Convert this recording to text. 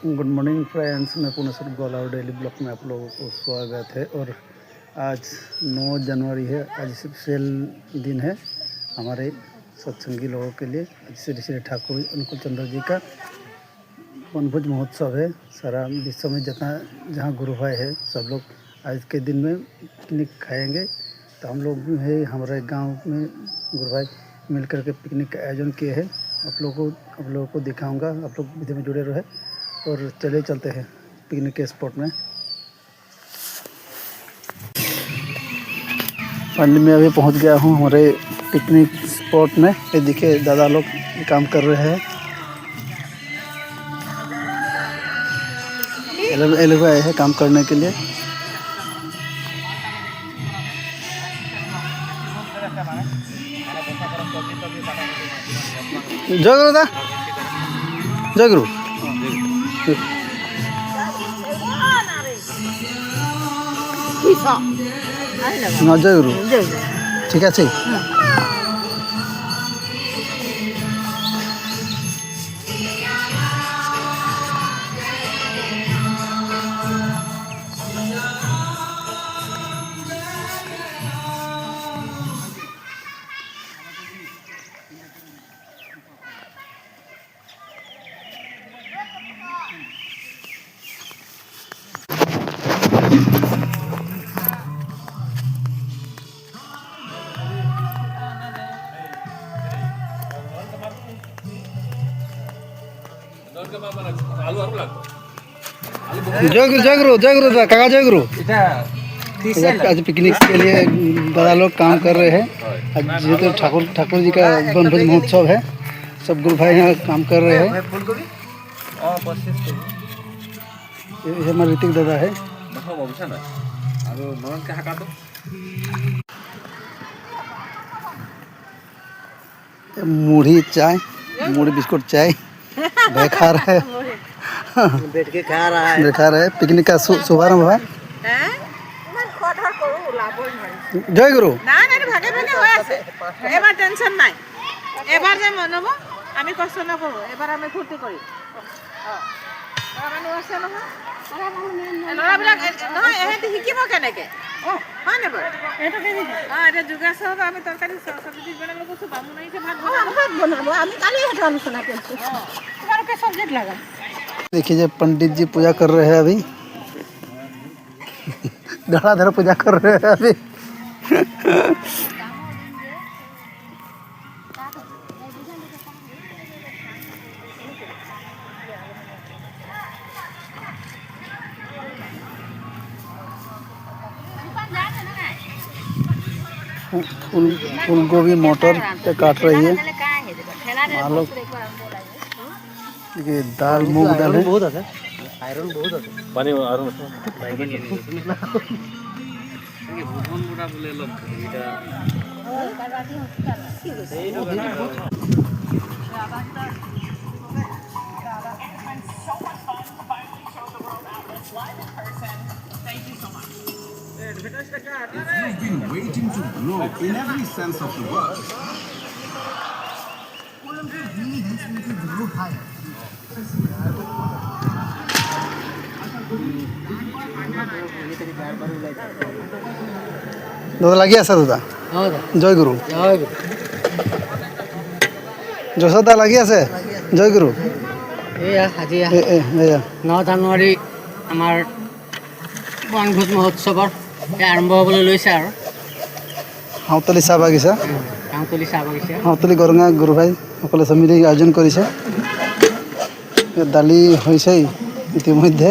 Good morning friends, मैं पुनेश्वर गोलाव daily blog में आप लोगों को स्वागत है। और आज 9 जनवरी है। आज स्पेशल दिन है हमारे सत्संगी लोगों के लिए। आज श्री श्री ठाकुर अनुकूल चंद्र जी का वनभोज महोत्सव है। सारा विश्व में जितना जहाँ गुरु भाई है सब लोग आज के दिन में पिकनिक खाएंगे। तो हम लोग भी है हमारे गांव में गुरु भाई मिल करके पिकनिक का आयोजन किए हैं। आप लोगों को दिखाऊंगा, आप लोग वीडियो में जुड़े रहे और चले चलते हैं पिकनिक के स्पॉट में। फाइनली मैं अभी पहुंच गया हूं हमारे पिकनिक स्पॉट में। ये देखिए दादा लोग काम कर रहे हैं। ये लोग आए हैं काम करने के लिए। जय गुरु दा, जय गुरु। जय गुरु, ठीक है। जय गुरु दा, काका जय गुरु। आज पिकनिक के लिए दादा लोग काम कर रहे हैं। आज जेहेतु ठाकुर जी का वनभोज महोत्सव है, सब गुरु भाई यहाँ काम कर रहे हैं। ये हमारे ऋतिक दादा है। मुढ़ी चाय, मुढ़ी बिस्कुट चाय भाई खा रहा है। बैठ के खा रहा है। पिकनिक का शुभारंभ है। जय गुरु। এবার টেনশন নাই, এবার যে মনব আমি কষ্ট নকৰো, এবাৰ আমি ফূৰ্তি কৰিম। মানুহ আছে নহয়, ল'ৰাবিলাক নহয় এহেঁতি শিকিব কেনেকৈ হয় নে বাৰু? এতিয়া যোগাসন আমি তৰকাৰী চব্জি বনাব কৈছোঁ, বামুণ আহিছে ভাত বনাব। আমি কালি সেইটো আলোচনা কৰিছোঁ। তোমালোকে চব্জিত লাগা। देखिए पंडित जी पूजा कर रहे हैं अभी। धड़ाधड़ पूजा कर रहे हैं अभी। फूल गोभी मटर पे काट रही है। आलू ये दाल मूंग दाल है। आयरन बहुत আছে পানি আয়রন আছে বাইকে নিয়ে নিয়ে এই ভুবন গুড়া বলে লোক এটা এই You've been waiting to grow in every sense of the word. दादा लगी आसा दादा। जय गुरु। যশোদা লাগি আছে। জয় গুরু। আজি 9 জানুৱাৰী আমাৰ বনভোজ মহোৎসৱৰ আৰম্ভ হ'বলৈ লৈছে আৰু হাউতলি চাহ বাগিচা। হাউতলি গৰঙা গুৰু ভাই সকলে মিলি আয়োজন কৰিছে। দালি হৈছেই ইতিমধ্যে।